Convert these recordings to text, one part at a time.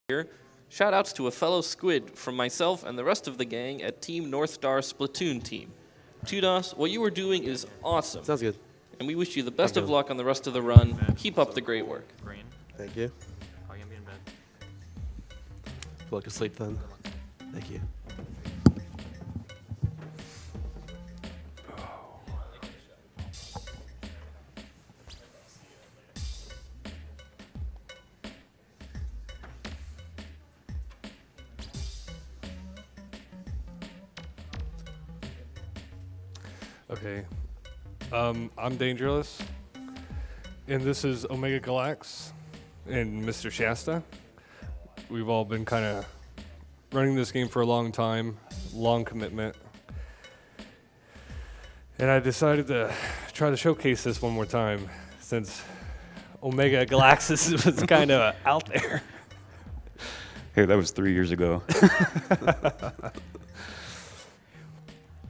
here. Shoutouts to a fellow squid from myself and the rest of the gang at Team North Star Splatoon Team. Tudos, what you are doing is awesome. Sounds good. And we wish you the best of luck on the rest of the run. Keep up the great work. Green. Thank you. Probably gonna be in bed. Go to sleep then. Thank you. Okay, I'm Dangerless, and this is Omega Galax and Mr. Shasta. We've all been kind of running this game for a long time, long commitment, and I decided to try to showcase this one more time since Omega Galaxis was kind of out there. Hey, that was 3 years ago.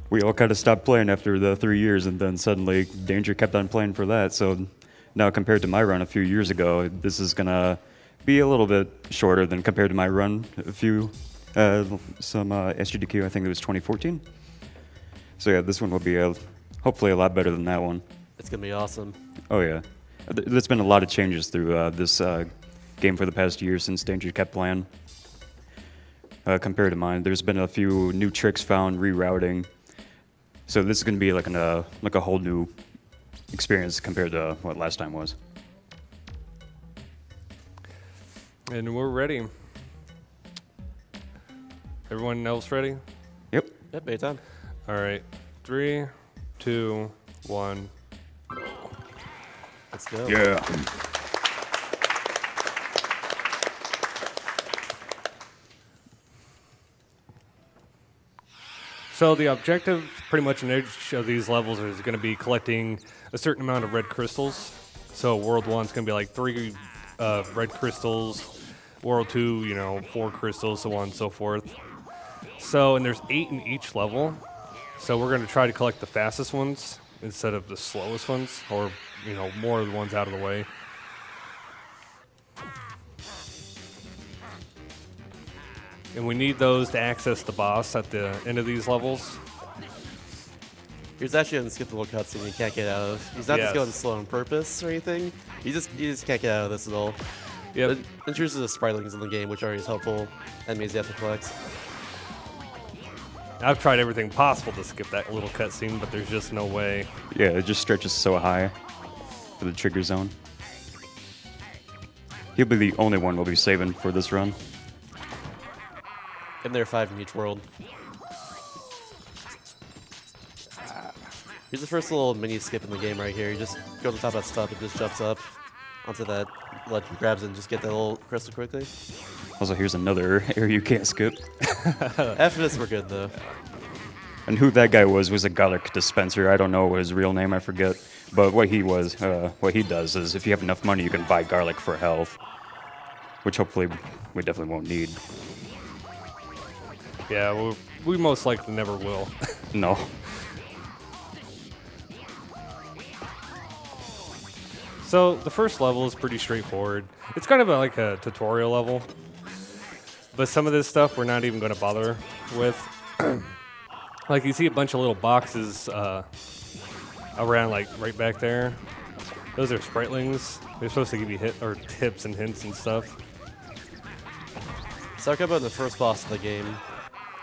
We all kind of stopped playing after the 3 years, and then suddenly Danger kept on playing for that. So now compared to my run a few years ago, this is going to be a little bit shorter than compared to my run a few, some SGDQ, I think it was 2014. So yeah, this one will be hopefully a lot better than that one. It's going to be awesome. Oh yeah. There's been a lot of changes through this game for the past year since Danger kept playing. Compared to mine, there's been a few new tricks found, rerouting. So this is going to be like a whole new experience compared to what last time was. And we're ready. Everyone else ready? Yep. Yep, anytime. All right, 3, 2, 1. Let's go. Yeah. So the objective, pretty much in each of these levels, is going to be collecting a certain amount of red crystals. So World 1 is going to be like 3 red crystals, World 2, 4 crystals, so on and so forth. So, and there's 8 in each level. So we're going to try to collect the fastest ones instead of the slowest ones, or, more of the ones out of the way. And we need those to access the boss at the end of these levels. He's actually going to skip the little cutscene you can't get out of. He's not just going slow on purpose or anything. You just can't get out of this at all. Yep. It introduces the spritlings in the game, which are always helpful enemies you have to collect. I've tried everything possible to skip that little cutscene, but there's just no way. Yeah, it just stretches so high for the trigger zone. He'll be the only one we'll be saving for this run. And there are 5 in each world. Here's the first little mini skip in the game right here. You just go to the top of that stuff, it just jumps up onto that ledge, grabs it, and just get that little crystal quickly. Also, here's another area you can't skip. After this, we're good, though. And who that guy was a garlic dispenser. I don't know his real name, I forget. But what he does is if you have enough money, you can buy garlic for health. Which hopefully we definitely won't need. Yeah, we most likely never will. No. So the first level is pretty straightforward. It's kind of like a tutorial level. But some of this stuff we're not even going to bother with. Like you see a bunch of little boxes around, like right back there. Those are spritlings. They're supposed to give you tips and hints and stuff. So I'll talk about the first boss of the game.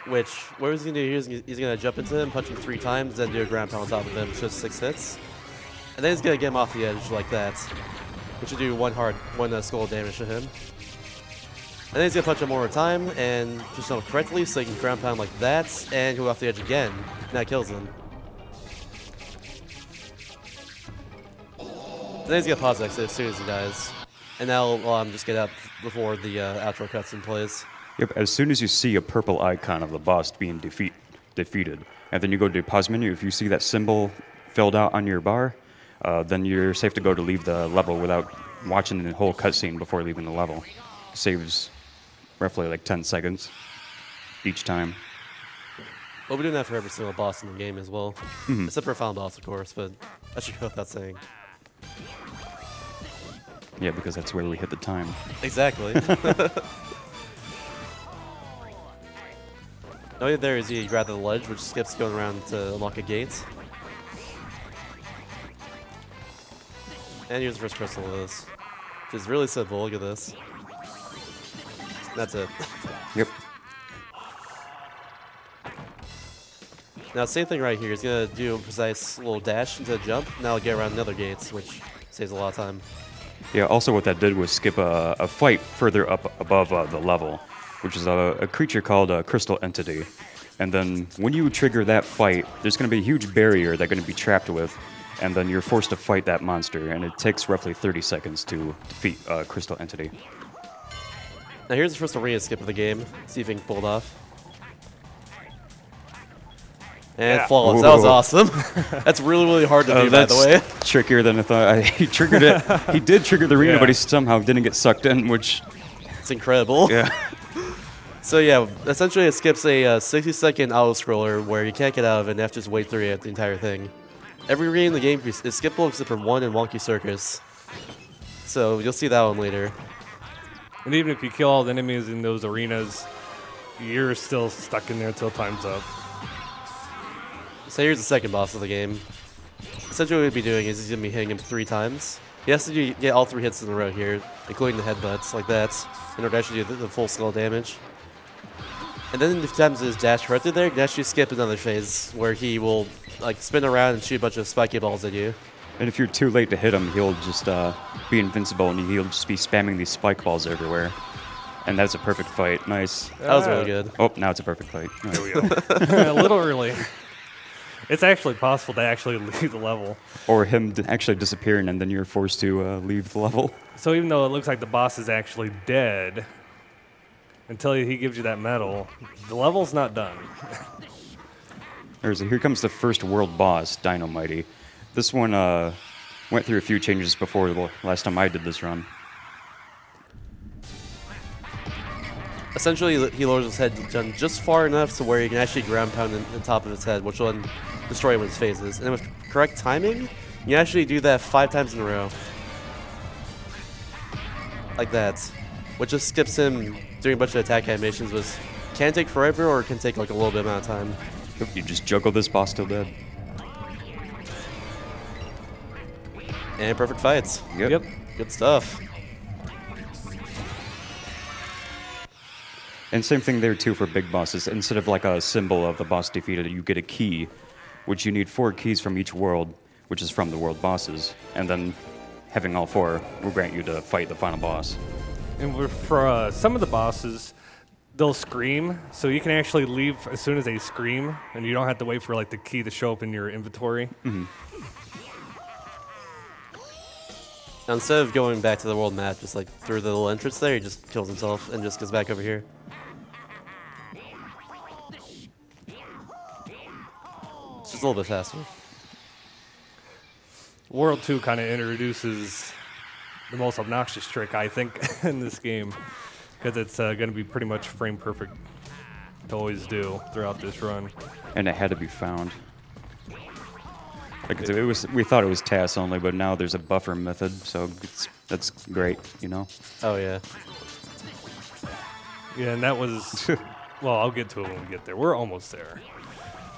Which, what he's going to do here is he's going to jump into him, punch him 3 times, then do a ground pound on top of him, which is 6 hits. And then he's going to get him off the edge like that, which will do one skull damage to him. And then he's going to punch him one more time, and just jump correctly, so he can ground pound like that, and go off the edge again, and that kills him. And then he's going to pause exit as soon as he dies. And now I'll just get out before the outro cutscene plays. Yep, as soon as you see a purple icon of the boss being defeated, and then you go to the pause menu, if you see that symbol filled out on your bar, then you're safe to go to leave the level without watching the whole cutscene before leaving the level. Saves roughly like 10 seconds each time. We'll be doing that for every single boss in the game as well. Except for final boss, of course, but that should go without saying. Yeah, because that's where we hit the time. Exactly. The only there is you grab the ledge, which skips going around to unlock a gate. And here's the first crystal of this. Which is really simple. Look at this. That's it. Yep. Now, same thing right here. He's going to do a precise little dash into a jump. Now he'll get around another gates, which saves a lot of time. Yeah, also what that did was skip a fight further up above the level, which is a creature called a crystal entity. And then when you trigger that fight, there's going to be a huge barrier they're going to be trapped with, and then you're forced to fight that monster, and it takes roughly 30 seconds to defeat a crystal entity. Now here's the first arena skip of the game. See if he can pull it off. And Yeah. flawless. Ooh. That was awesome. That's really, really hard to do, by the way. Trickier than I thought. He triggered it. He did trigger the arena, Yeah. but he somehow didn't get sucked in, which, It's incredible. yeah. So yeah, essentially it skips a 60-second auto-scroller where you can't get out of it and you have to just wait through the entire thing. Every arena in the game is skippable except for one in Wonky Circus. So you'll see that one later. And even if you kill all the enemies in those arenas, you're still stuck in there until time's up. So here's the second boss of the game. Essentially what he'll be doing is he's going to be hitting him 3 times. He has to get all 3 hits in a row here, including the headbutts, like that, in order to actually do the full skull damage. And then if times his dash right through there, you can actually skip another phase where he will like spin around and shoot a bunch of spiky balls at you. And if you're too late to hit him, he'll just be invincible, and he'll just be spamming these spike balls everywhere. And that's a perfect fight. Nice. That was really good. Oh, now it's a perfect fight. Nice. There we go. A little early. It's actually possible to actually leave the level. Or him actually disappearing, and then you're forced to leave the level. So even though it looks like the boss is actually dead, until he gives you that medal, the level's not done. Here comes the first world boss, Dynamite. This one went through a few changes before the last time I did this run. Essentially, he lowers his head just far enough to where you can actually ground pound the top of his head, which will then destroy him with his phases. And with correct timing, you actually do that 5 times in a row. Like that. Which just skips him doing a bunch of attack animations, which can take forever or can take like a little bit amount of time. You just juggle this boss till dead. And perfect fights. Yep. Good stuff. And same thing there too for big bosses. Instead of like a symbol of the boss defeated, you get a key, which you need 4 keys from each world, which is from the world bosses. And then having all 4 will grant you to fight the final boss. And for some of the bosses, they'll scream, so you can actually leave as soon as they scream, and you don't have to wait for like the key to show up in your inventory. Mm-hmm. Now, instead of going back to the world map, just like through the little entrance there, he just kills himself and just goes back over here. It's just a little bit faster. World 2 kind of introduces the most obnoxious trick, I think, in this game, because it's going to be pretty much frame perfect to always do throughout this run. And it had to be found. Like it was, we thought it was TAS only, but now there's a buffer method, so that's great, you know. Oh yeah. Yeah, and that was, well, I'll get to it when we get there. We're almost there.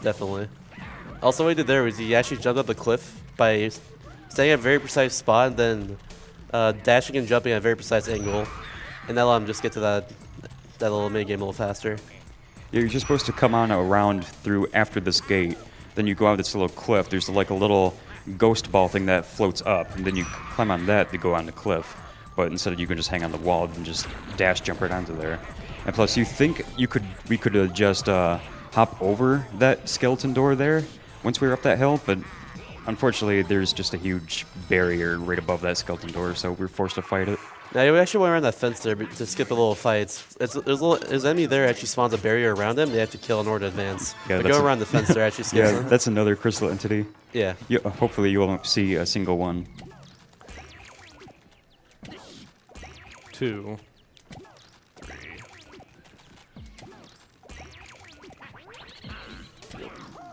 Definitely. Also, what he did there was he actually jumped up the cliff by staying at a very precise spot and then dashing and jumping at a very precise angle. And that allowed him just get to that little mini game a little faster. Yeah, you're just supposed to come on around through after this gate. Then you go out this little cliff. There's like a little ghost ball thing that floats up, and then you climb on that to go on the cliff. But instead, you can just hang on the wall and just dash jump right onto there. And plus, you think we could just hop over that skeleton door there once we were up that hill, but unfortunately, there's just a huge barrier right above that skeleton door, so we're forced to fight it. Now, you actually went around that fence there to skip a little fight. There's an enemy there actually spawns a barrier around him. They have to kill in order to advance. Yeah, but go around the fence there actually skips Yeah, them. that's another crystal entity. Yeah. Yeah, hopefully you won't see a single one. 2, 3.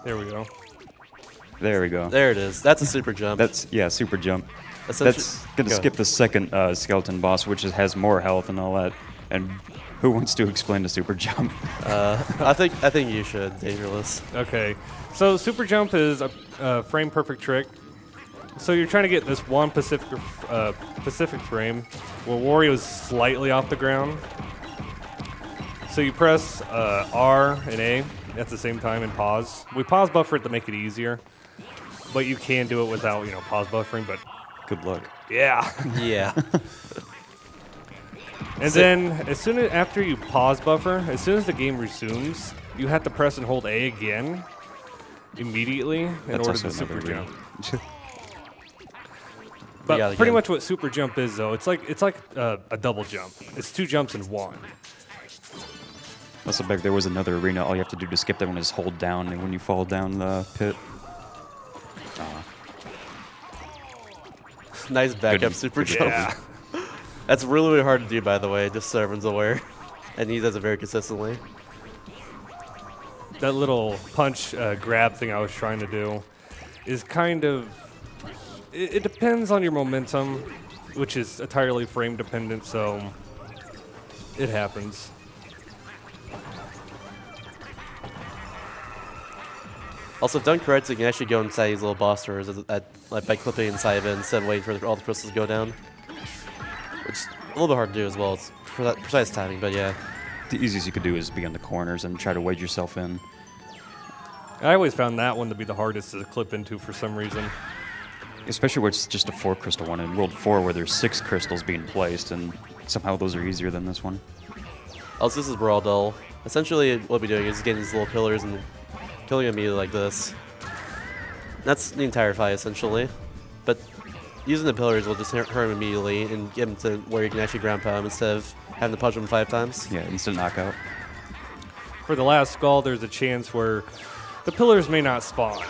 There we go. There we go. There it is. That's a super jump. That's, yeah, super jump. Essentially- That's going to go skip the second skeleton boss, which has more health and all that. And who wants to explain the super jump? I think you should, Dangerless. Okay, so super jump is a frame perfect trick. So you're trying to get this one Pacific frame where Wario is slightly off the ground. So you press R and A at the same time and pause. We pause buffer it to make it easier, but you can do it without pause buffering. But Good luck. yeah. Yeah. And then, after you pause buffer, as soon as the game resumes, you have to press and hold A again immediately in That's order also to super another jump. But Yeah, pretty again. much what super jump is, though, it's like a double jump. It's 2 jumps in 1. Also, back there was another arena. All you have to do to skip that one is hold down, and when you fall down the pit. Nice backup Good. super jump. Yeah. That's really, really hard to do, by the way, just so everyone's aware. And he does it very consistently. That little punch grab thing I was trying to do is kind of... It depends on your momentum, which is entirely frame dependent, so it happens. Also, if done correctly, you can actually go inside these little boss doors by clipping inside of it instead of waiting for all the crystals to go down. Which is a little bit hard to do as well. It's precise timing, but yeah. The easiest you could do is be on the corners and try to wedge yourself in. I always found that one to be the hardest to clip into for some reason. Especially where it's just a 4 crystal one. In World 4, where there's 6 crystals being placed, and somehow those are easier than this one. Also, this is Brawl Dull. Essentially, what we're doing is getting these little pillars and killing them immediately like this. That's the entire fight, essentially. But using the pillars will just hurt him immediately and get him to where you can actually ground pound him instead of having to punch him 5 times. Yeah, instant knockout. For the last skull, there's a chance where the pillars may not spawn,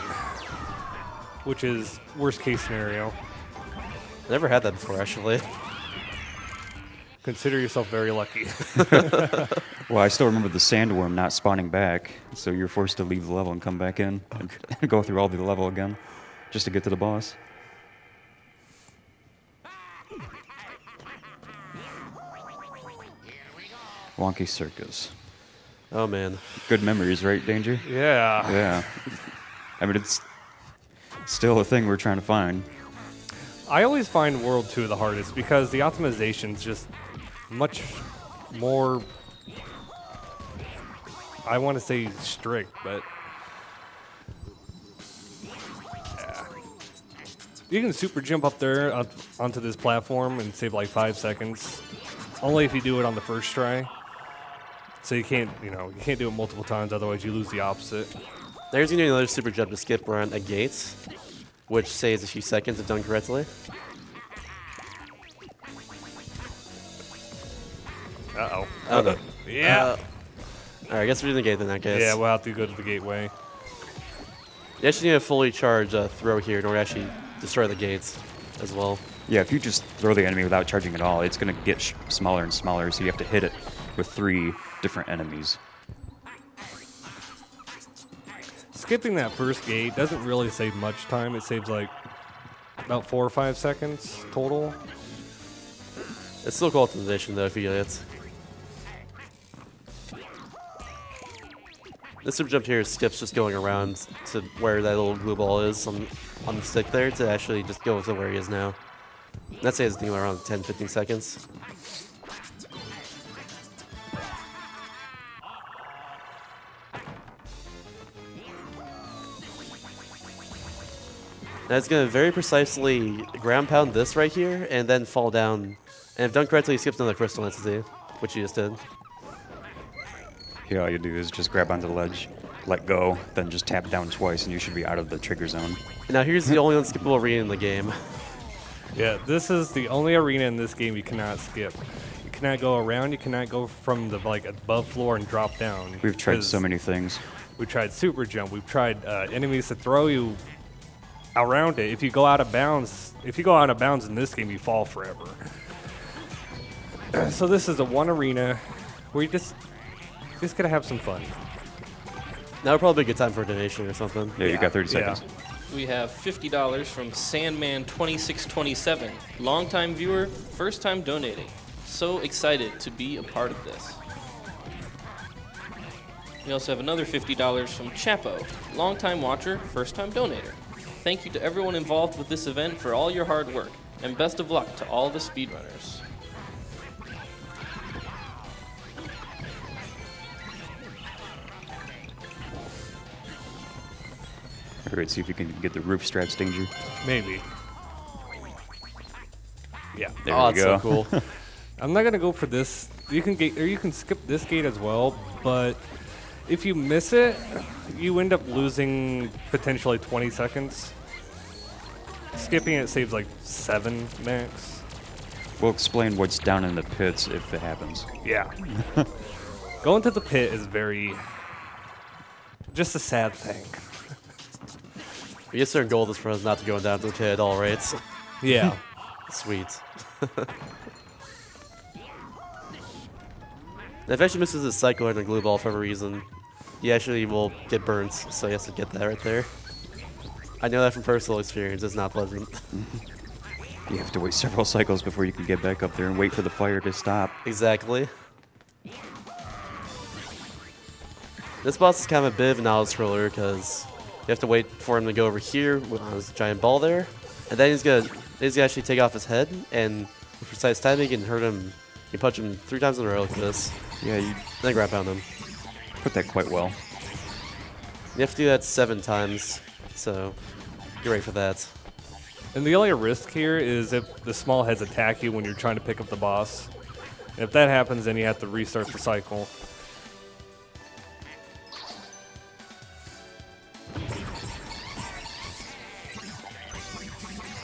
which is worst case scenario. Never had that before, actually. Consider yourself very lucky. Well, I still remember the sandworm not spawning back, so you're forced to leave the level and come back in and go through all the level again just to get to the boss. Wonky Circus. Oh, man. Good memories, right, Danger? Yeah. Yeah. I mean, it's still a thing we're trying to find. I always find World 2 the hardest because the optimization's just much more, I want to say strict, but yeah. You can super jump up there onto this platform and save like 5 seconds. Only if you do it on the first try. So you can't do it multiple times, otherwise you lose the opposite. There's going to be another super jump to skip around a gate, which saves a few seconds if done correctly. Uh-oh. Oh, Yeah. Alright, I guess we're doing the gate in that case. Yeah, we'll have to go to the gateway. You actually need a fully charged throw here in order to actually destroy the gates as well. Yeah, if you just throw the enemy without charging at all, it's going to get smaller and smaller, so you have to hit it with 3 different enemies. Skipping that first gate doesn't really save much time. It saves like about 4 or 5 seconds total. It's still cool optimization though if you get it. This super jump here skips just going around to where that little blue ball is on the stick there to actually just go to where he is now. That saves the thing around 10-15 seconds. Now it's going to very precisely ground pound this right here and then fall down. And if done correctly, he skips another crystal entity, which he just did. Yeah, all you do is just grab onto the ledge, let go, then just tap down twice, and you should be out of the trigger zone. Now here's the only unskippable arena in the game. Yeah, this is the only arena in this game you cannot skip. You cannot go around. You cannot go from the above floor and drop down. We've tried so many things. We've tried super jump. We've tried enemies to throw you around it. If you go out of bounds, in this game, you fall forever. So this is a one arena where you just gotta have some fun. Now would probably be a good time for a donation or something. Yeah, you got 30 seconds. We have $50 from Sandman2627. Longtime viewer, first time donating. So excited to be a part of this. We also have another $50 from Chapo, longtime watcher, first-time donator. Thank you to everyone involved with this event for all your hard work, and best of luck to all the speedrunners. All right, see if you can get the roof straps, Danger. Maybe. Yeah. There Oh, we that's go. so cool. I'm not gonna go for this. You can get, or you can skip this gate as well. But if you miss it, you end up losing potentially 20 seconds. Skipping it saves like 7 max. We'll explain what's down in the pits if it happens. Yeah. Going to the pit is just a sad thing. I guess their goal is for us not to go down to the pit at all, right? Yeah. Sweet. If actually misses a cycle and a glue ball for a reason, he actually will get burnt, so he has to get that right there. I know that from personal experience, it's not pleasant. You have to wait several cycles before you can get back up there and wait for the fire to stop. Exactly. This boss is kind of a bit of an auto-scroller because you have to wait for him to go over here with his giant ball there, and then he's gonna actually take off his head, and with precise timing, you can hurt him. You punch him 3 times in a row like this, Yeah, you then grab pound him. put that quite well. You have to do that 7 times, so you're ready for that. And the only risk here is if the small heads attack you when you're trying to pick up the boss. And if that happens, then you have to restart the cycle.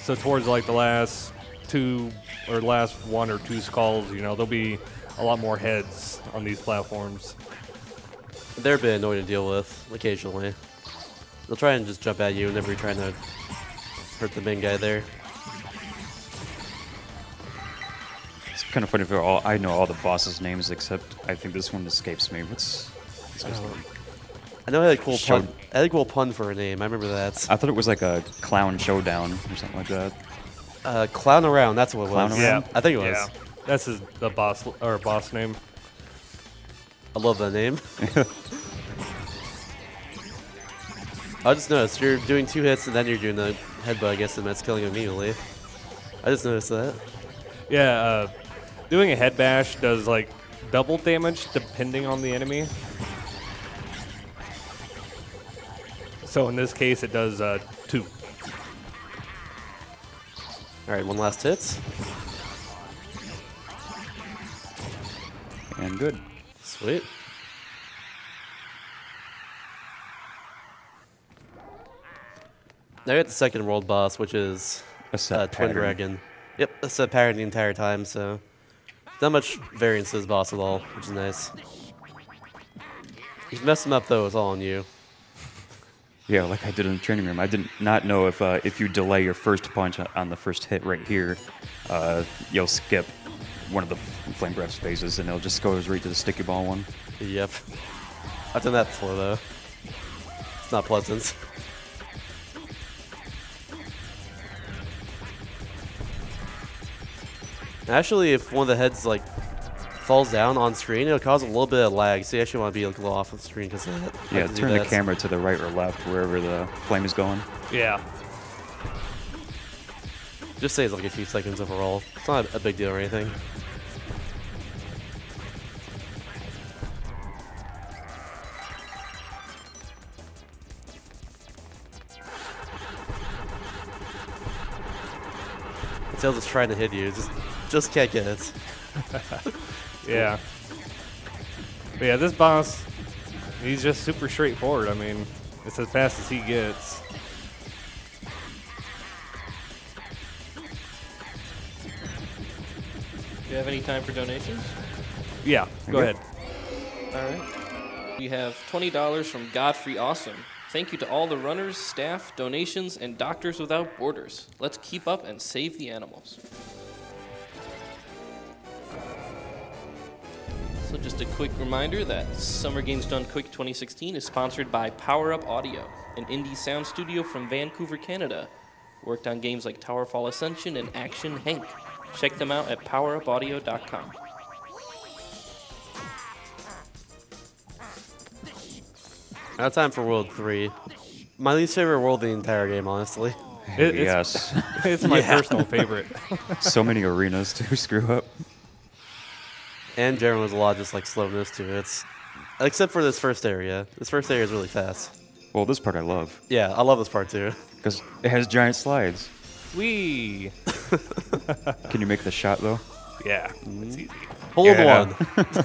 So towards like the last 2 or last 1 or 2 skulls, you know, there'll be a lot more heads on these platforms. They're a bit annoying to deal with occasionally. They'll try and just jump at you whenever you're trying to hurt the main guy there. It's kind of funny for all I know all the bosses' names except I think this one escapes me. What's his name? I know I had a cool pun. I had a cool pun for a name. I remember that. I thought it was like a clown showdown or something like that. Clown Around. That's what it Clown was. Around? Yeah, I think it was. Yeah, that's the boss name. I love that name. I just noticed you're doing 2 hits and then you're doing the headbutt against him. That's killing him immediately. I just noticed that. Yeah, doing a head bash does like double damage depending on the enemy. So in this case, it does 2. All right, 1 last hit. And good. Sweet. Now we got the second world boss, which is A set Twin pattern. Dragon. Yep, a set pattern the entire time, so not much variance to this boss at all, which is nice. If you mess him up, though, it's all on you. Yeah, like I did in the training room. I did not know if you delay your first punch on the first hit right here, you'll skip one of the flame breath phases and it'll just go right to the sticky ball one. Yep. I've done that before, though. It's not pleasant. Actually, if one of the heads like falls down on screen, it'll cause a little bit of lag, so you actually want to be like, a little off the screen because of that. Yeah, turn the camera to the right or left, wherever the flame is going. Yeah. Just saves like a few seconds overall. It's not a big deal or anything. Tails is trying to hit you, just can't get it. Yeah. But yeah, this boss, he's just super straightforward. I mean, it's as fast as he gets. Do you have any time for donations? Yeah, go ahead. All right. We have $20 from Godfrey Awesome. Thank you to all the runners, staff, donations, and Doctors Without Borders. Let's keep up and save the animals. So just a quick reminder that Summer Games Done Quick 2016 is sponsored by Power Up Audio, an indie sound studio from Vancouver, Canada. Worked on games like Towerfall Ascension and Action Hank. Check them out at powerupaudio.com. Now time for World 3. My least favorite world in the entire game, honestly. Yes. It's my personal favorite. So many arenas to screw up. And generally there's a lot of just like slowness to it. Except for this first area. This first area is really fast. Well, this part I love. Yeah, I love this part too. Because it has giant slides. Whee! Can you make the shot, though? Yeah, it's easy. Hold Yeah. one.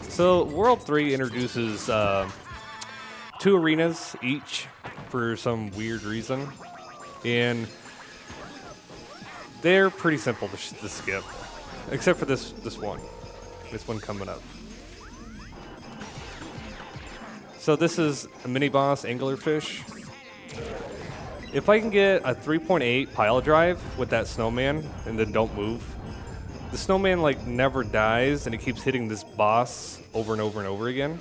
So World 3 introduces 2 arenas each for some weird reason. And they're pretty simple to skip. Except for this one. This one coming up. So this is a mini boss anglerfish. If I can get a 3.8 pile drive with that snowman and then don't move, the snowman like never dies and it keeps hitting this boss over and over and over again,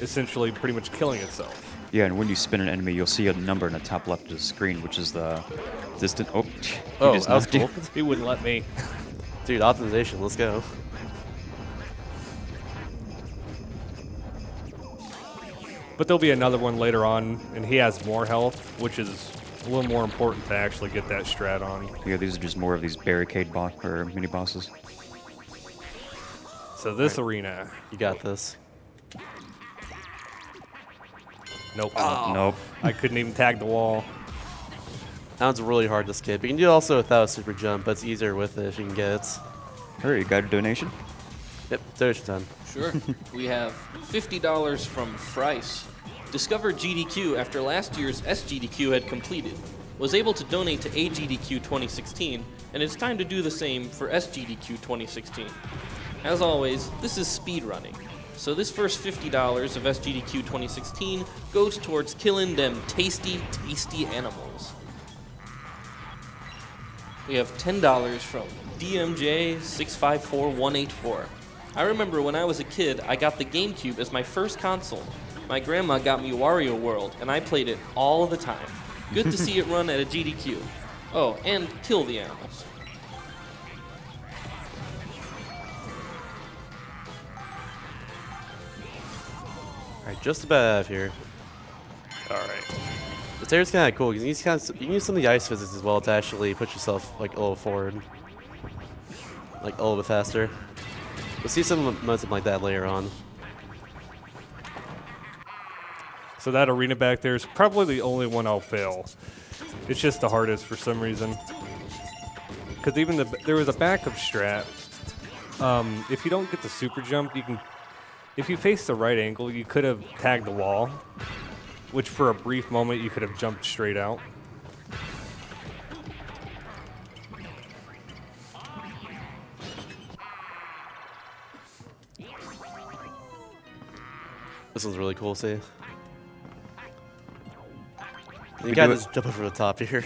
essentially pretty much killing itself. Yeah, and when you spin an enemy, you'll see a number in the top left of the screen, which is the distant. Oh, Oh, just that was knocked you. cool. It wouldn't let me. Dude, optimization, let's go. But there'll be another one later on, and he has more health, which is a little more important to actually get that strat on. Yeah, these are just more of these barricade or mini bosses. So this arena, You got this. nope. Nope. I couldn't even tag the wall. That one's really hard to skip. You can do it also without a super jump, but it's easier with it if you can get it. Hurry, got a donation? Yep, donation time. Sure. We have $50 from Frice. Discovered GDQ after last year's SGDQ had completed. Was able to donate to AGDQ2016, and it's time to do the same for SGDQ2016. As always, this is speedrunning. So this first $50 of SGDQ 2016 goes towards killing them tasty, tasty animals. We have $10 from DMJ654184. I remember when I was a kid, I got the GameCube as my first console. My grandma got me Wario World, and I played it all the time. Good to see it run at a GDQ. Oh, and kill the animals. Alright, just about out of here. Alright. This area's kind of cool. You can use some of the ice physics as well to actually push yourself like a little forward. Like a little bit faster. We'll see some momentum like that later on. So that arena back there is probably the only one I'll fail. It's just the hardest for some reason. Because even there was a backup strat. If you don't get the super jump, you can. If you face the right angle, you could have tagged the wall, which for a brief moment you could have jumped straight out. This one's really cool, see? You We gotta do it- just jump over the top here.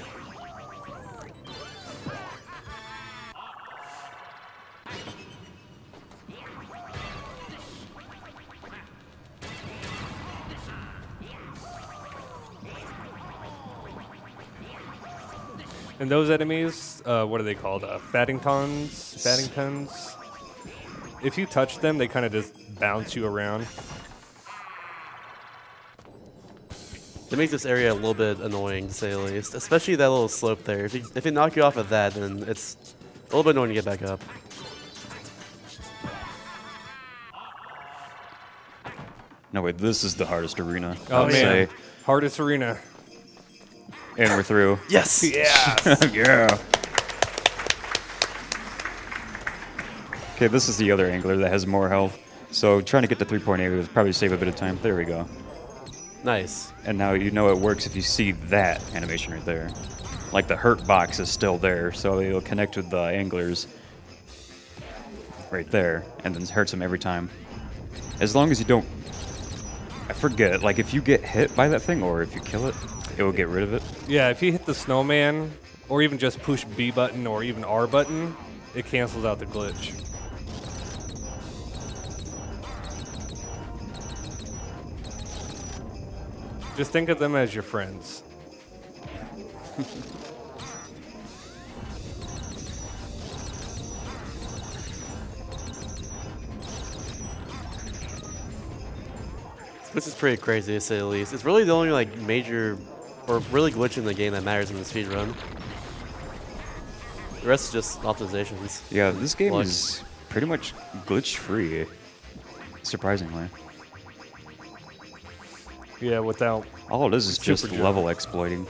And those enemies, what are they called? Faddingtons? If you touch them, they kind of just bounce you around. It makes this area a little bit annoying, to say the least. Especially that little slope there. If it knock you off of that, then it's a little bit annoying to get back up. No, wait, this is the hardest arena. Oh, I would man. say. Hardest arena. And we're through. Yes! Yeah. Yeah. Okay, this is the other angler that has more health. So trying to get to 3.8 would probably save a bit of time. There we go. Nice. And now you know it works if you see that animation right there. Like the hurt box is still there, so it'll connect with the anglers right there, and then hurts them every time. As long as you don't... I forget, like if you get hit by that thing, or if you kill it, it will get rid of it. Yeah, if you hit the snowman, or even just push B button or even R button, it cancels out the glitch. Just think of them as your friends. This is pretty crazy to say the least. It's really the only like major or really glitch in the game that matters in the speedrun. The rest is just optimizations. Yeah, this game is pretty much glitch-free, surprisingly. Yeah, without... All it is just Super level exploiting.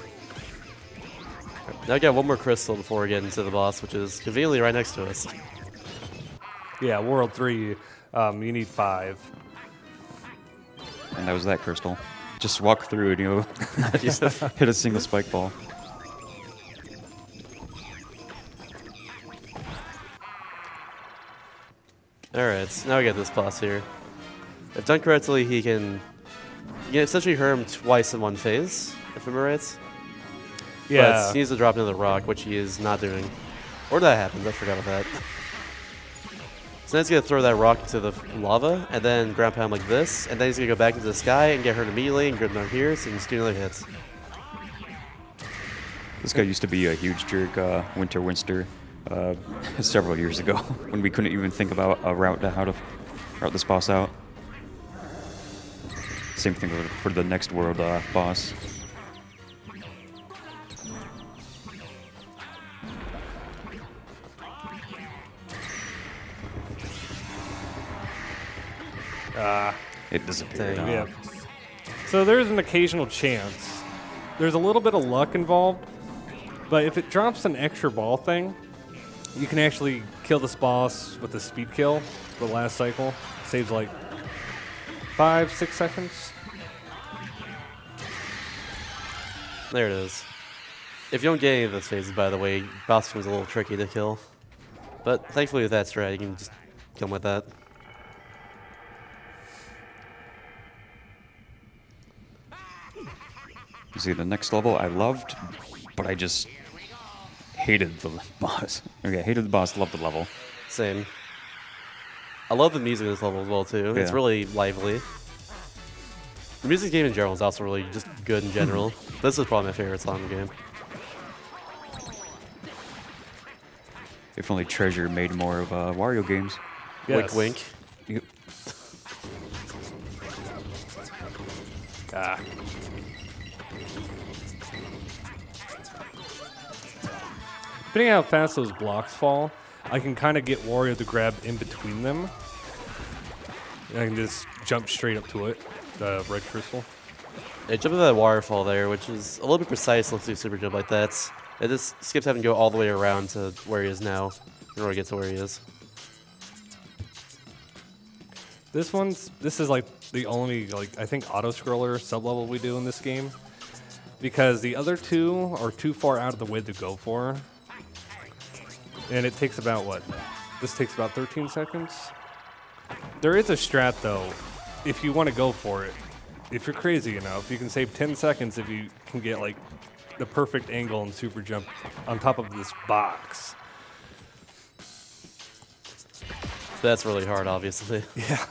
Now I got one more crystal before we get into the boss, which is conveniently right next to us. Yeah, World 3, you need 5. And that was that crystal. Just walk through and you just hit a single spike ball. Alright, now we got this boss here. If done correctly, he can essentially hurt him twice in one phase, if I'm right. Yeah. But he needs to drop another rock, which he is not doing. Or that happens, I forgot about that. So now he's going to throw that rock into the lava, and then ground pound like this, and then he's going to go back into the sky and get hurt immediately, and go down here, so he can just do another hit. This guy used to be a huge jerk, Winter, several years ago, when we couldn't even think about a route to how to route this boss out. Same thing for the next world boss. It disappeared. Yeah. So there's an occasional chance. There's a little bit of luck involved, but if it drops an extra ball thing, you can actually kill this boss with a speed kill for the last cycle. Saves like 5-6 seconds. There it is. If you don't get any of those phases, by the way, boss was a little tricky to kill. But thankfully with that strat, you can just kill him with that. You see, the next level I loved, but I just hated the boss. Okay, hated the boss, loved the level. Same. I love the music in this level as well, too. It's Yeah. really lively. The music game in general is also really just good in general. This is probably my favorite song in the game. If only Treasure made more of Wario games. Yes. Wink, wink. You- Ah. Depending on how fast those blocks fall, I can kind of get Wario to grab in between them. And I can just jump straight up to it, the red crystal. Yeah, jump into that waterfall there, which is a little bit precise. Let's do super jump like that. It just skips having to go all the way around to where he is now in order to get to where he is. This is like the only, like, I think auto-scroller sub-level we do in this game. Because the other two are too far out of the way to go for. And it takes about, what? This takes about 13 seconds? There is a strat, though, if you want to go for it. If you're crazy enough, you can save 10 seconds if you can get, like, the perfect angle and super jump on top of this box. That's really hard, obviously. Yeah.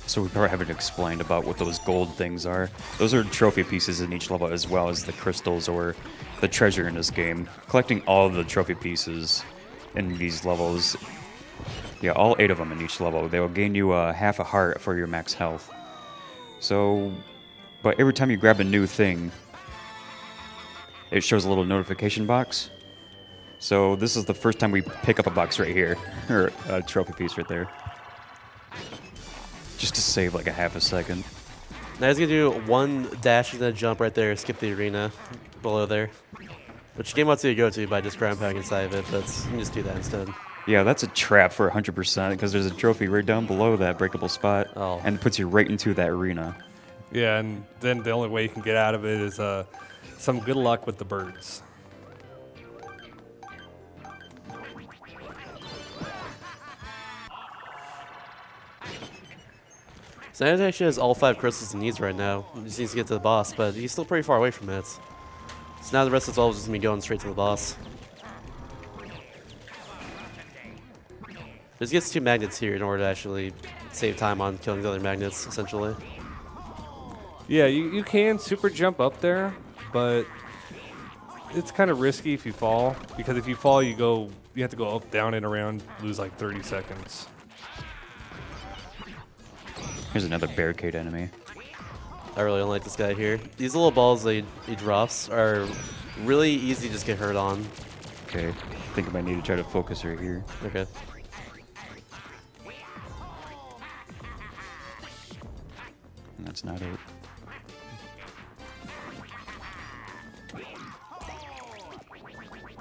So we probably haven't explained about what those gold things are. Those are trophy pieces in each level, as well as the crystals or the treasure in this game. Collecting all of the trophy pieces in these levels, yeah, all 8 of them in each level, they will gain you half a heart for your max health. So, but every time you grab a new thing, it shows a little notification box. So this is the first time we pick up a box right here, or a trophy piece right there. Just to save like a half a second. Now he's going to do one dash and then a jump right there, skip the arena below there. Which game wants you to go to by just ground pounding inside of it, but you can just do that instead. Yeah, that's a trap for 100% because there's a trophy right down below that breakable spot, and it puts you right into that arena. Yeah, and then the only way you can get out of it is some good luck with the birds. So Naz actually has all 5 crystals he needs right now. He just needs to get to the boss, but he's still pretty far away from it. So now the rest of the level is just going to be going straight to the boss. Just gets 2 magnets here in order to actually save time on killing the other magnets, essentially. Yeah, you can super jump up there, but it's kind of risky if you fall, because if you fall, you go you have to go up, down, and around, lose like 30 seconds. Here's another barricade enemy. I really don't like this guy here. These little balls that he drops are really easy to just get hurt on. Okay, I think I might need to try to focus right here. Okay. And that's not it.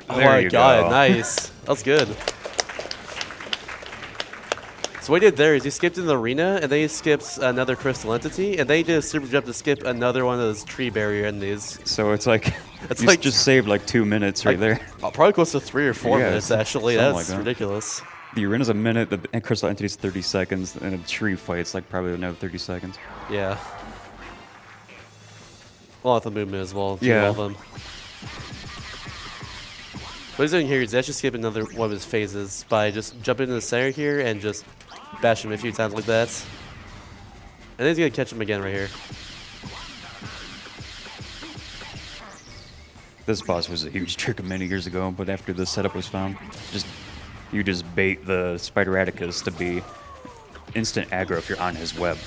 Oh There my you god, go. nice. That's good. So what he did there is he skipped in the arena, and then he skips another crystal entity, and then he did a super jump to skip another one of those tree barrier enemies. So it's like It's you like- just saved like 2 minutes right there. Probably close to 3 or 4 Yeah, minutes, actually. something That's like that. ridiculous. The arena's a minute, the crystal entity's 30 seconds, and a tree fight's like probably another 30 seconds. Yeah. Well, with the movement as well. To Yeah. all of them. What he's doing here is actually skip another one of his phases by just jumping into the center here and just bash him a few times like that. And then he's going to catch him again right here. This boss was a huge trick many years ago, but after the setup was found, you just bait the Spider-Atticus to be instant aggro if you're on his web.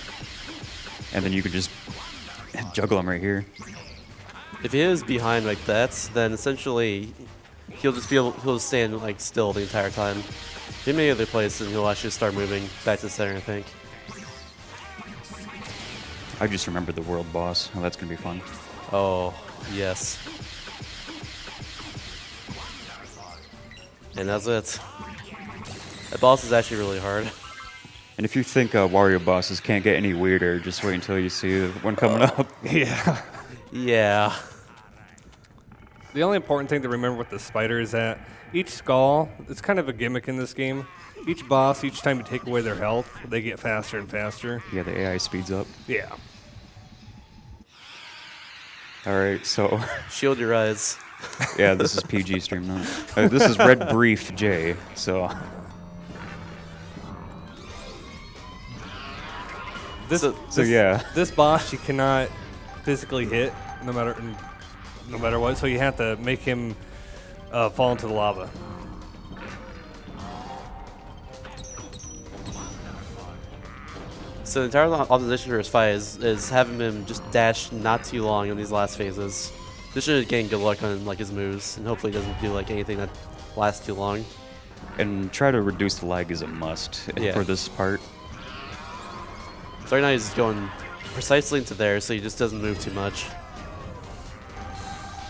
And then you could just juggle him right here. If he is behind like that, then essentially he'll just he'll stand like still the entire time. If he may other place, then he'll actually start moving back to the center, I think. I just remembered the world boss. Oh, that's gonna be fun. Oh, yes. And that's it. That boss is actually really hard. And if you think Wario bosses can't get any weirder, just wait until you see one coming up. Yeah. Yeah. The only important thing to remember with the spider is that each skull, it's kind of a gimmick in this game. Each boss, each time you take away their health, they get faster and faster. Yeah, the AI speeds up. Yeah. All right, so Shield your eyes. yeah, this is PG stream now. This is Red Brief J. So This, so yeah. This boss you cannot physically hit no matter what, so you have to make him fall into the lava. So the entire opposition for his fight is having him just dash not too long in these last phases. This should gain good luck on like his moves, and hopefully he doesn't do like anything that lasts too long. And try to reduce the lag is a must Yeah. for this part. So right now he's going precisely into there, so he just doesn't move too much.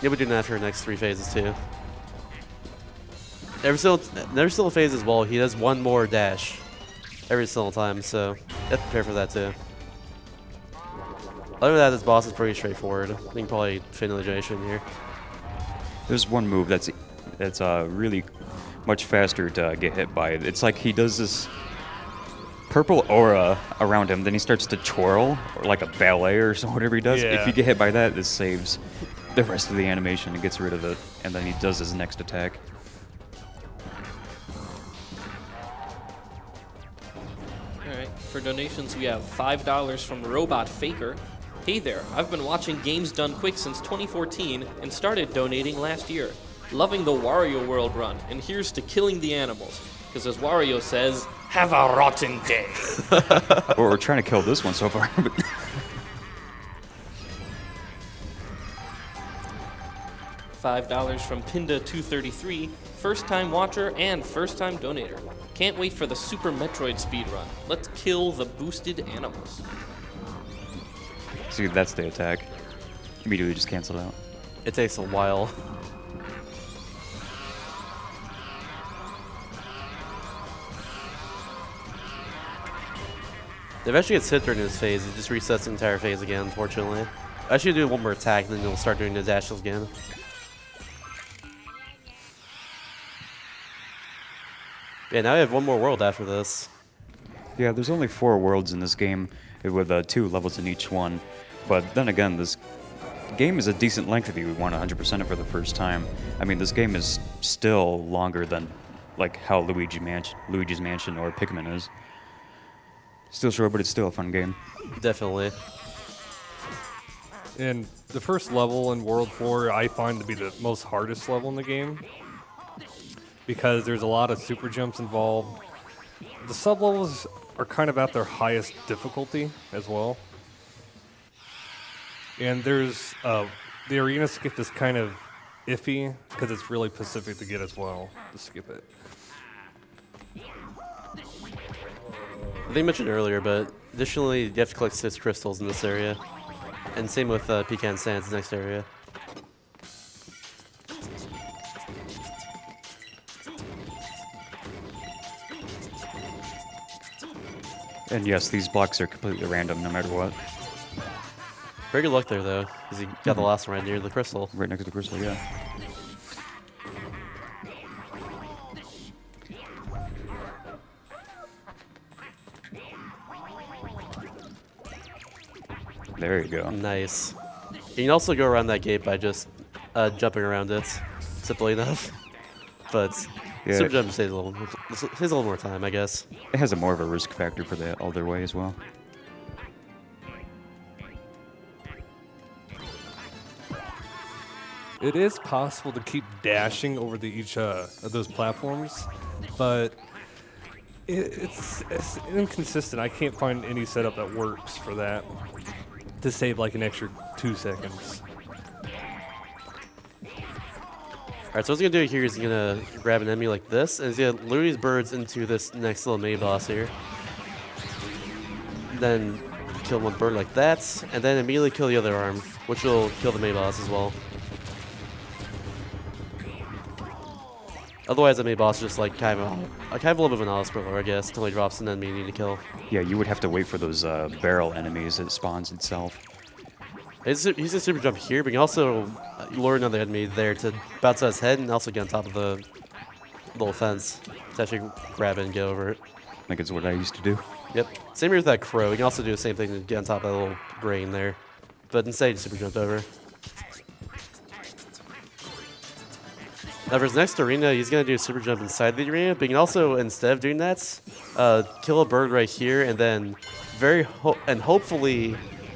He'll be doing that for the next 3 phases too. Every single phase as well, he does one more dash every single time, so you have to prepare for that too. Other than that, this boss is pretty straightforward. You can probably fit another generation here. There's one move that's really much faster to get hit by. It's like he does this purple aura around him, then he starts to twirl, or like a ballet or so, whatever he does. Yeah. If you get hit by that, this saves the rest of the animation and gets rid of it, and then he does his next attack. Alright, for donations we have $5 from Robot Faker. Hey there, I've been watching Games Done Quick since 2014 and started donating last year. Loving the Wario World run, and here's to killing the animals. Because as Wario says, have a rotten day. Or we're trying to kill this one so far. But $5 from Pinda233, first-time watcher and first-time donator. Can't wait for the Super Metroid speedrun. Let's kill the boosted animals. see, that's the attack. Immediately just cancel it out. It takes a while. If Eventually gets hit during this phase, it just resets the entire phase again, unfortunately. I should do one more attack, and then you'll start doing the dashes again. Yeah, now we have one more world after this. Yeah, there's only 4 worlds in this game with 2 levels in each one. But then again, this game is a decent length if you want 100% it for the first time. I mean, this game is still longer than like how Luigi's Mansion or Pikmin is. Still short, but it's still a fun game. Definitely. And the first level in World 4 I find to be the most hardest level in the game. because there's a lot of super jumps involved. The sub-levels are kind of at their highest difficulty as well. And there's the arena skip is kind of iffy because it's really specific to get as well to skip it. I think I mentioned earlier, but additionally, you have to collect 6 crystals in this area. And same with Pecan Sands, next area. And yes, these blocks are completely random no matter what. Very good luck there, though, because you got the last one right near the crystal. Right next to the crystal, yeah. There you go. Nice. You can also go around that gate by just jumping around it, simply enough. But yeah, super jump saves a little more time, I guess. It has a more of a risk factor for the other way as well. It is possible to keep dashing over each of those platforms, but it's inconsistent. I can't find any setup that works for that to save like an extra 2 seconds. Alright, so what he's going to do here is he's going to grab an enemy like this, and he's going to lure these birds into this next little mini boss here. Then kill one bird like that, and then immediately kill the other arm, which will kill the mini boss as well. Otherwise, the mini boss is just like kind of a little bit of an auto-scroller, I guess, until he drops an enemy you need to kill. Yeah, you would have to wait for those barrel enemies that spawns itself. He's a super jump here, but you can also lure another enemy there to bounce on his head and also get on top of the little fence to actually grab it and get over it. I think it's what I used to do. Yep. Same here with that crow. You can also do the same thing to get on top of that little grain there. But instead, you super jump over. Now for his next arena, he's going to do a super jump inside the arena, but you can also, instead of doing that, kill a bird right here and then hopefully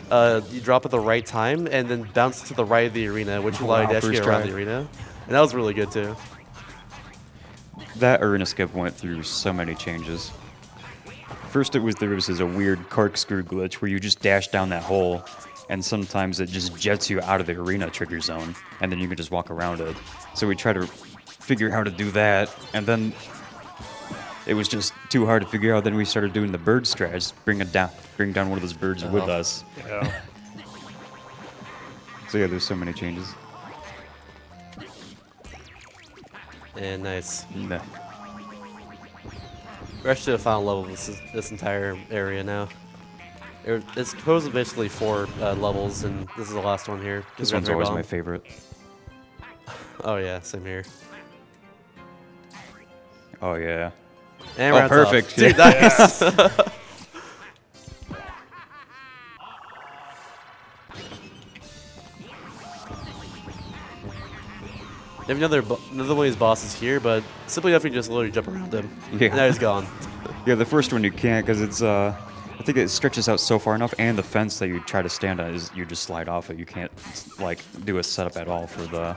you drop at the right time and then bounce to the right of the arena, which will allow you to actually get around the arena. And that was really good too. That arena skip went through so many changes. First there was this weird corkscrew glitch where you just dash down that hole and sometimes it just jets you out of the arena trigger zone and then you can just walk around it. So we tried to figure out how to do that, and then it was just too hard to figure out. Then we started doing the bird strat, bring down one of those birds with us. Yeah. So yeah, there's so many changes. And nice. Nah. We're actually at the final level of this entire area now. It's composed of basically 4 levels, and this is the last one here. This one's always my favorite. Oh yeah, same here. Oh yeah. And oh, perfect. Dude, nice. You have another one of these bosses here, but simply enough, you just literally jump around him. Yeah. And now he's gone. Yeah, the first one you can't because it's I think it stretches out so far enough, and the fence that you try to stand on is you just slide off it. You can't like do a setup at all for the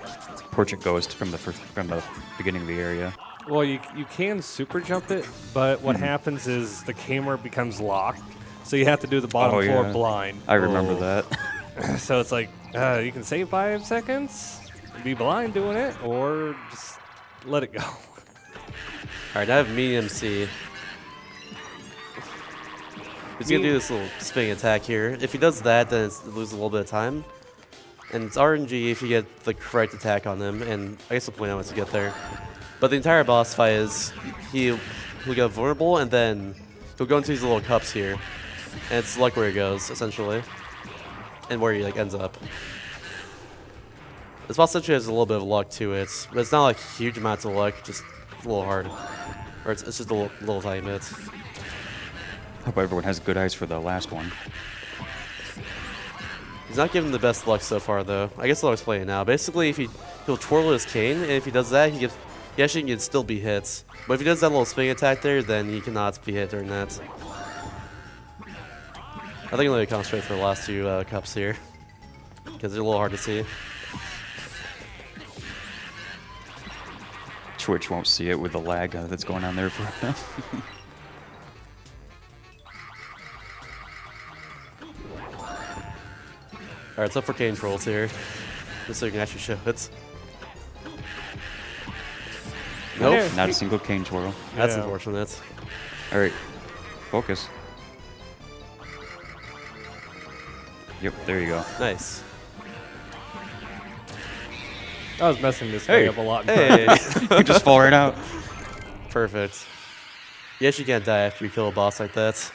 portrait ghost from the beginning of the area. Well, you can super jump it, but what happens is the camera becomes locked, so you have to do the bottom floor blind. I remember that. So it's like you can save 5 seconds, be blind doing it, or just let it go. All right, I have medium C. He's going to do this little spinning attack here. If he does that, then it loses a little bit of time. And it's RNG if you get the correct attack on him, and I guess I'll point out once you get there. But the entire boss fight is he'll get vulnerable, and then he'll go into these little cups here. And it's luck where he goes, essentially. And where he ends up. This boss essentially has a little bit of luck to it, but it's not like huge amounts of luck, just a little hard. Or it's just a little tiny bit. Hope everyone has good eyes for the last one. He's not giving the best luck so far, though. I guess I'll explain it now. Basically, if he'll twirl his cane, and if he does that, he actually can still be hit. But if he does that little spinning attack there, then he cannot be hit during that. I think I'm going to concentrate for the last 2 cups here, because they're a little hard to see. Twitch won't see it with the lag that's going on there for him. Alright, it's up for cane trolls here. Just so you can actually show it. Nope. Not a single cane twirl. That's Yeah. unfortunate. All right, focus. Yep, there you go. Nice. I was messing this guy up a lot. Hey! You just fall right out. Perfect. You actually can't die after you kill a boss like that.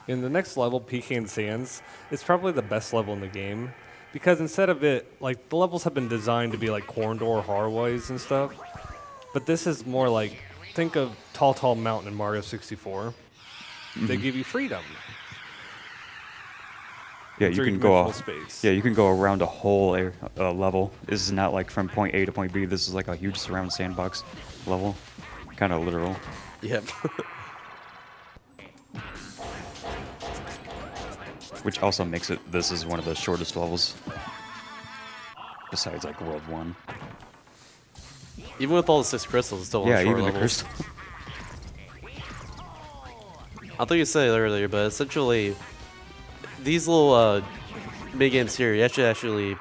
In the next level, Pecan Sands, it's probably the best level in the game. Because instead of it, like, the levels have been designed to be like corn door hallways and stuff. But this is more like, think of Tall Mountain in Mario 64. They give you freedom. Yeah, you can go. Space. Yeah, you can go around a whole level. This is not like from point A to point B. This is like a huge surround sandbox level, kind of literal. Yep. Which also makes it. This is one of the shortest levels. Besides like World 1. Even with all the 6 crystals, it's still one of Yeah, the short even the levels. crystal. I think you said it earlier, but essentially, these little mini-games here, you actually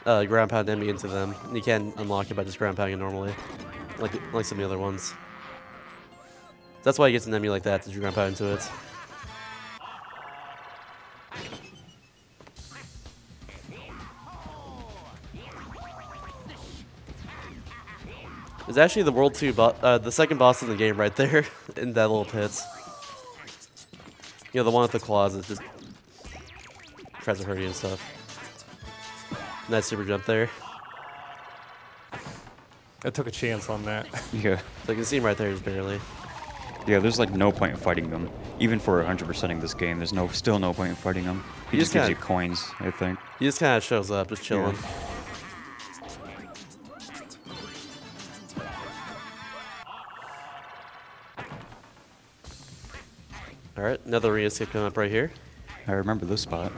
ground pound enemy into them. And you can unlock it by just ground pounding it normally, like some of the other ones. That's why you get an enemy like that, to ground pound into it. It's actually the World 2, the second boss in the game right there, in that little pit. You know, the one with the claws that just tries to hurt you and stuff. Nice super jump there. I took a chance on that. Yeah. So you can see him right there, just barely. Yeah, there's like no point in fighting them. Even for 100%ing this game, there's still no point in fighting them. He just gives you coins, I think. He just kind of shows up, just chilling. Yeah. Alright, another arena skip coming up right here. I remember this spot.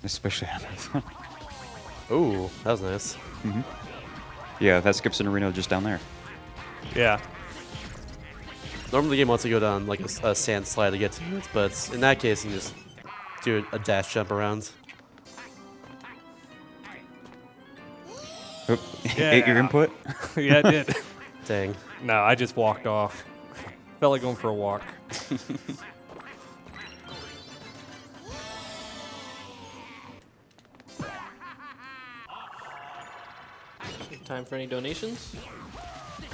Especially after this one. Ooh, that was nice. Yeah, that skips an arena just down there. Yeah. Normally the game wants to go down like a sand slide to get to it, but in that case you just do a dash jump around. Oh, ate your input? Yeah, I did. Dang. No, I just walked off. Felt like going for a walk. Time for any donations?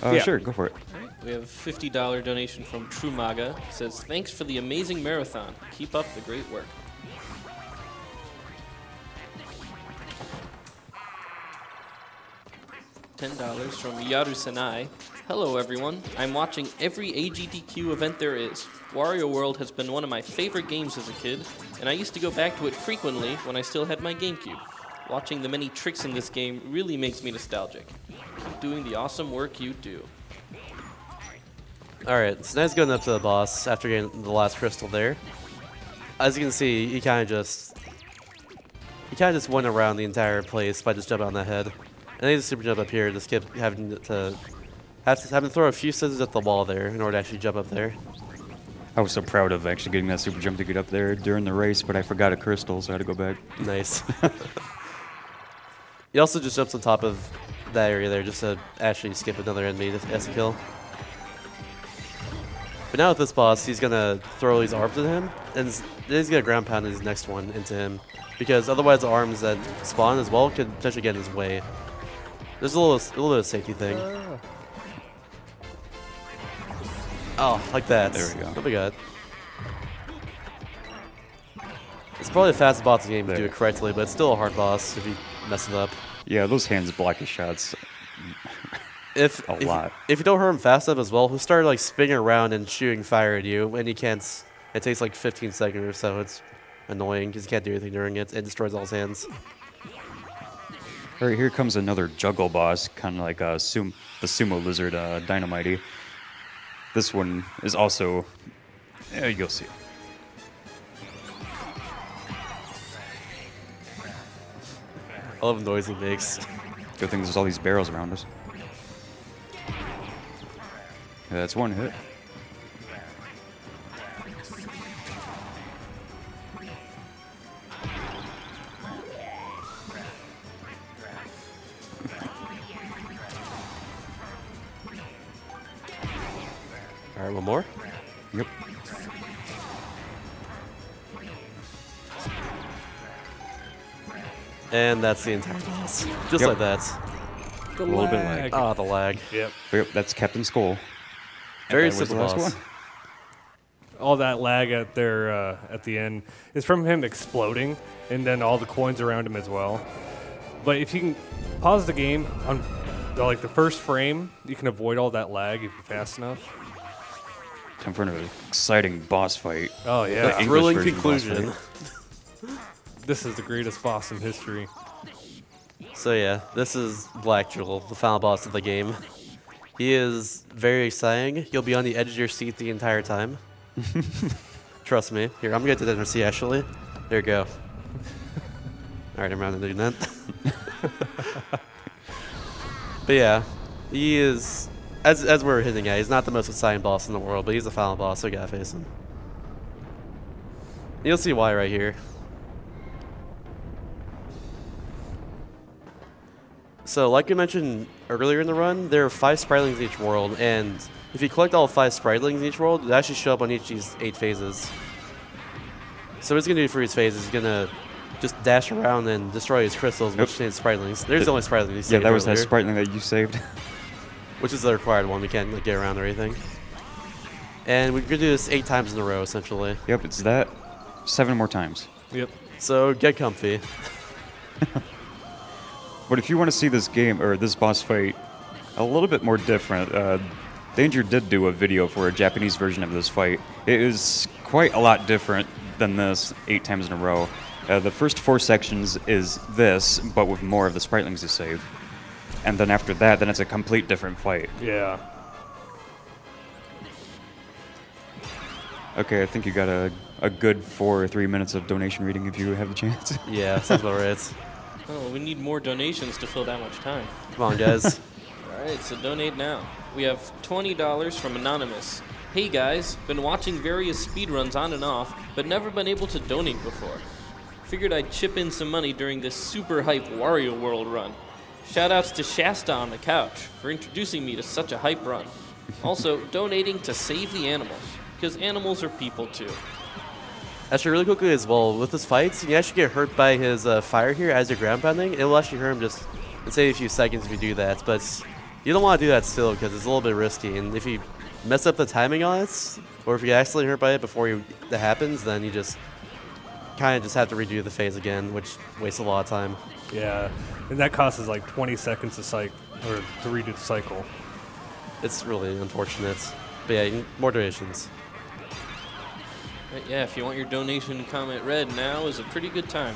Yeah. Sure, go for it. All right, we have a $50 donation from True Maga. It says, thanks for the amazing marathon. Keep up the great work. $10 from Yaru Senai. Hello everyone, I'm watching every AGDQ event there is. Wario World has been one of my favorite games as a kid, and I used to go back to it frequently when I still had my GameCube. Watching the many tricks in this game really makes me nostalgic. Keep doing the awesome work you do. Alright, so now he's going up to the boss after getting the last crystal there. As you can see, he kind of just went around the entire place by just jumping on that head. And then he just super jump up here, just kept having to throw a few scissors at the wall there in order to actually jump up there. I was so proud of actually getting that super jump to get up there during the race, but I forgot a crystal, so I had to go back. Nice. He also just jumps on top of that area there just to actually skip another enemy that has to kill. But now with this boss, he's gonna throw these arms at him, and then he's gonna ground pound his next one into him, because otherwise the arms that spawn as well could potentially get in his way. There's a little bit of safety thing. Oh, like that. There we go. What we got? It's probably the fastest boss in the game to do There. it correctly, but it's still a hard boss if you mess it up. Yeah, those hands block his shots. If lot. If you don't hurt him fast enough as well, he'll start like spinning around and shooting fire at you, and he can't. It takes like 15 seconds or so. It's annoying because he can't do anything during it. It destroys all his hands. All right, here comes another juggle boss, kind of like the sumo lizard Dynamite. This one is also, you'll see. I love the noise he makes. Good thing there's all these barrels around us. Yeah, that's one hit. All right, one more. Yep. And that's the entire boss. Just Yep. like that. The A little bit lag. Ah, the lag. Yep. Yep, that's Captain Skull. Very And that was simple the last boss. one. All that lag at the end is from him exploding, and then all the coins around him as well. But if you can pause the game on like the first frame, you can avoid all that lag if you're fast enough. Time for an exciting boss fight. Oh The yeah, English thrilling version boss conclusion. fight. this is the greatest boss in history. So yeah, this is Black Jewel, the final boss of the game. He is very exciting. You'll be on the edge of your seat the entire time. Trust me. Here, I'm gonna get to the NRC actually. There you go. Alright, I'm around doing that. But yeah, he is, as we're hitting at, he's not the most exciting boss in the world, but he's the final boss, so we gotta face him. You'll see why right here. So, like I mentioned earlier in the run, there are 5 Spritlings in each world, and if you collect all 5 Spritlings in each world, they actually show up on each of these 8 phases. So what he's going to do for each phase is he's going to just dash around and destroy his crystals, which contains Spritlings. There's the only Spritling you Yeah, saved that was that earlier, Spriteling that you saved. which is the required one. We can't like, get around or anything. And we're going to do this 8 times in a row, essentially. Yep, it's that. 7 more times. Yep. So get comfy. But if you want to see this game, or this boss fight, a little bit more different, Danger did do a video for a Japanese version of this fight. It is quite a lot different than this 8 times in a row. The first 4 sections is this, but with more of the Spritlings to save. And then after that, then it's a complete different fight. Yeah. Okay, I think you got a good 4 or 3 minutes of donation reading if you have the chance. Yeah, sounds about right. Oh, we need more donations to fill that much time. Come on, guys. All right, so donate now. We have $20 from Anonymous. Hey guys, been watching various speedruns on and off, but never been able to donate before. Figured I'd chip in some money during this super hype Wario World run. Shoutouts to Shasta on the couch for introducing me to such a hype run. Also, donating to save the animals, because animals are people too. Actually, really quickly as well, with his fights, you actually get hurt by his fire here as you're ground pounding. It will actually hurt him just in say a few seconds if you do that, but you don't want to do that still because it's a little bit risky. And if you mess up the timing on it, or if you accidentally hurt by it before that happens, then you just kind of just have to redo the phase again, which wastes a lot of time. Yeah. And that costs us like 20 seconds to redo the cycle. It's really unfortunate. But yeah, more donations. But yeah, if you want your donation comment read, now is a pretty good time.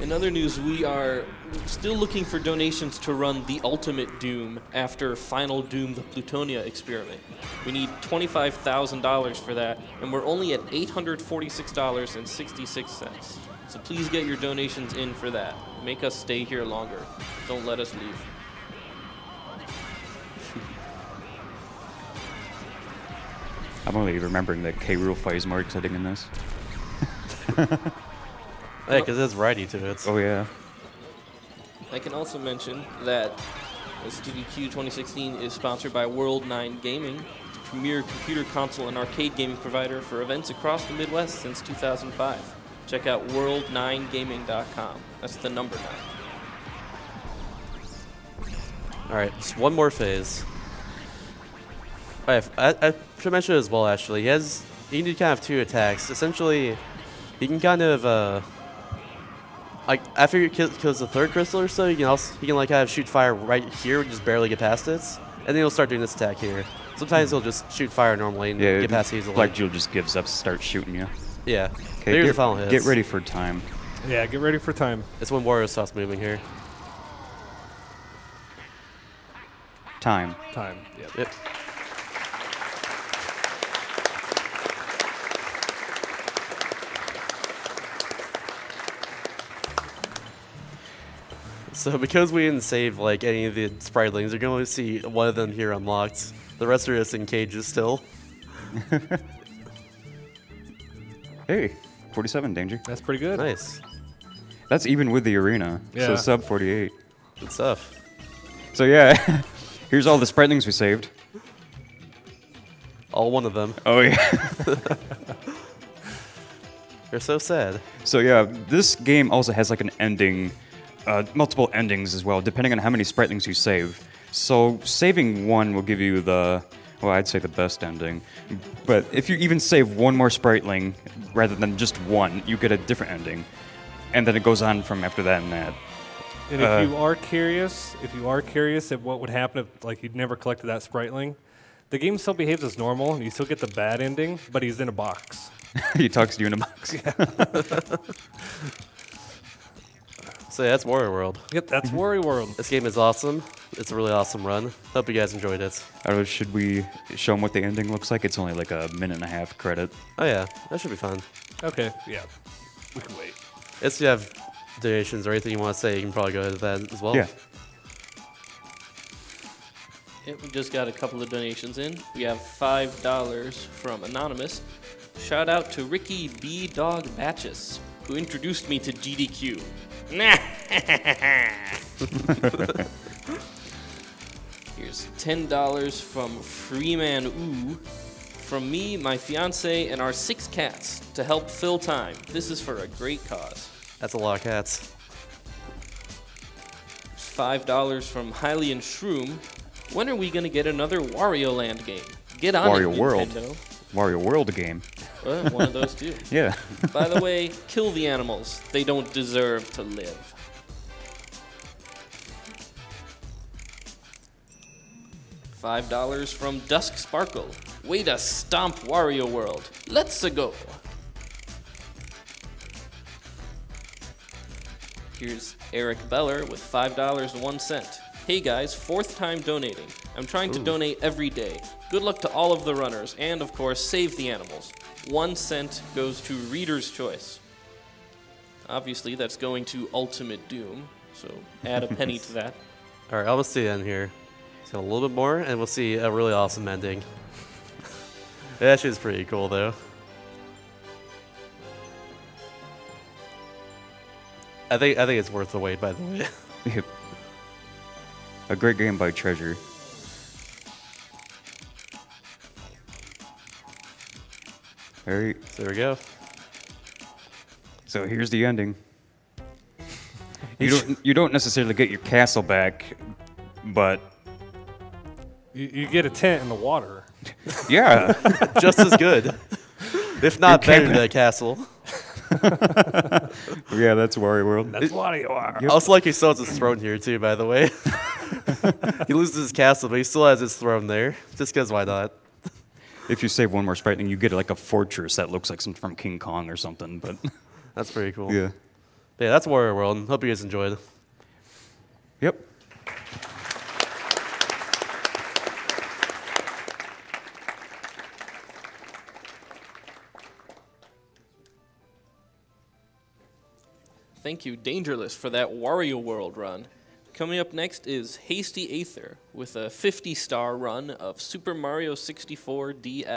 In other news, we are still looking for donations to run the Ultimate Doom after Final Doom, the Plutonia experiment. We need $25,000 for that, and we're only at $846.66. So please get your donations in for that. Make us stay here longer. Don't let us leave. I'm only remembering that K. Rool fight is more exciting in this. Yeah, because there's variety to it. Oh, yeah. I can also mention that SGDQ 2016 is sponsored by World 9 Gaming, the premier computer console and arcade gaming provider for events across the Midwest since 2005. Check out world9gaming.com. That's the number 9. All right, just one more phase. All right, I should mention as well, actually. He can do kind of 2 attacks. Essentially, he can kind of, like, after he kills the 3rd crystal or so, he can like kind of shoot fire right here and just barely get past it. And then he'll start doing this attack here. Sometimes he'll just shoot fire normally and get past it easily. Black Jewel just gives up, starts shooting you. Yeah. Okay, Here's the final hits. Get ready for time. Yeah, get ready for time. It's when Wario stops moving here. Time. Time. Yep. Yep. So because we didn't save like any of the spritlings, you're going to see one of them here unlocked. The rest are just in cages still. Hey, 47 Danger. That's pretty good. Nice. That's even with the arena. Yeah. So sub 48. Good stuff. So yeah, here's all the spritlings we saved. All one of them. Oh yeah. They're so sad. So yeah, this game also has like an ending, multiple endings as well, depending on how many spritlings you save. So saving one will give you the, well, I'd say the best ending. But if you even save one more spritling rather than just one, you get a different ending. And then it goes on from after that and that. And if you are curious, at what would happen if like you'd never collected that spritling, the game still behaves as normal, and you still get the bad ending, but he's in a box. He talks to you in a box. So yeah, that's Wario World. Yep, that's Wario World. This game is awesome. It's a really awesome run. Hope you guys enjoyed it. I don't know, should we show them what the ending looks like? It's only like a minute and a half credit. Oh yeah, that should be fun. Okay, yeah, we can wait. If you have donations or anything you want to say, you can probably go to that as well. Yeah. Yeah, we just got a couple of donations in. We have $5 from Anonymous. Shout out to Ricky B. Dog Batches, who introduced me to GDQ. Here's $10 from Freeman Ooh. From me, my fiance, and our 6 cats to help fill time. This is for a great cause. That's a lot of cats. $5 from Hylian Shroom. When are we gonna get another Wario Land game? Get on Wario it, World. Nintendo. Wario World game. Well, one of those too. Yeah. By the way, kill the animals. They don't deserve to live. $5 from Dusk Sparkle. Way to stomp Wario World. Let's-a go. Here's Eric Beller with $5.01. Hey guys, 4th time donating. I'm trying to donate every day. Good luck to all of the runners, and of course, save the animals. 1 cent goes to Reader's Choice. Obviously, that's going to Ultimate Doom, so add a penny to that. All right, almost see the end here. So a little bit more, and we'll see a really awesome ending. It actually is pretty cool, though. I think it's worth the wait, by the way. Yep. A great game by Treasure. All right. So there we go. So here's the ending. You don't necessarily get your castle back, but You get a tent in the water. yeah. Just as good, if not better than a castle. Yeah, that's Wario World. That's Wario World. I also like he still has his throne here too, by the way. He loses his castle, but he still has his throne there. Just because why not? If you save one more sprite, you get like a fortress that looks like something from King Kong or something. But That's pretty cool. yeah. But yeah, that's Wario World. Hope you guys enjoyed. Yep. Thank you, Dangerless, for that Wario World run. Coming up next is Hasty Aether with a 50-star run of Super Mario 64 DS.